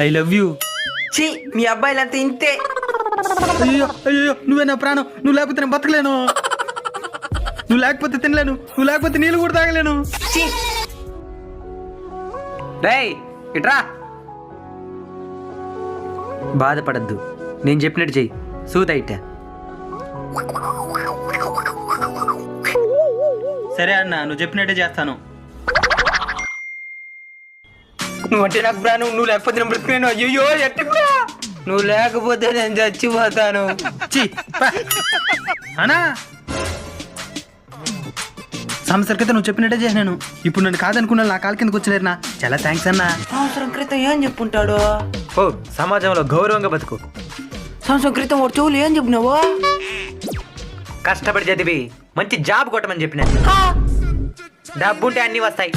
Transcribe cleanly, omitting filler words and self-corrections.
I love you. ఛీ మీ అబ్బాయిలంతా ఇంతే. అయ్యో అయ్యో నువ్వే నా ప్రాణం. నువ్వు లేకపోతే నేను బతకలేను. నువ్వు లేకపోతే తినలేను. నువ్వు లేకపోతే నీళ్ళు కూడా తాగలేను. ఛీ రేయ్ ఇట్రా. బాధపడద్దు, నేను చెప్పినట్టు చెయ్యి. సూదైట. సరే అన్న, నువ్వు చెప్పినట్టే చేస్తాను. నువ్వంటే నాకు ప్రాణం. నువ్వు లేకపోతే నేను బ్రతికేను. అయ్యో ఎట్టా. నువ్వు లేకపోతే నేను చచ్చిపోతాను. ఛీ, పా. అన్నా సంవత్సరం క్రితం నువ్వు చెప్పినట్టే చేసినాను. ఇప్పుడు నన్ను కాదనుకున్నా నా కాలు కిందకు వచ్చలేరునా. చాలా థ్యాంక్స్ అన్నా. సంవత్సరం క్రితం ఏం చెప్పుంటాడు? ఓ సమాజంలో గౌరవంగా బతుకు. సంవత్సరం క్రితం వాడు చెవులు ఏం చెప్పినావు? కష్టపడి చదివి మంచి జాబ్ కొట్టమని చెప్పిన. డబ్బుంటే అన్ని వస్తాయి.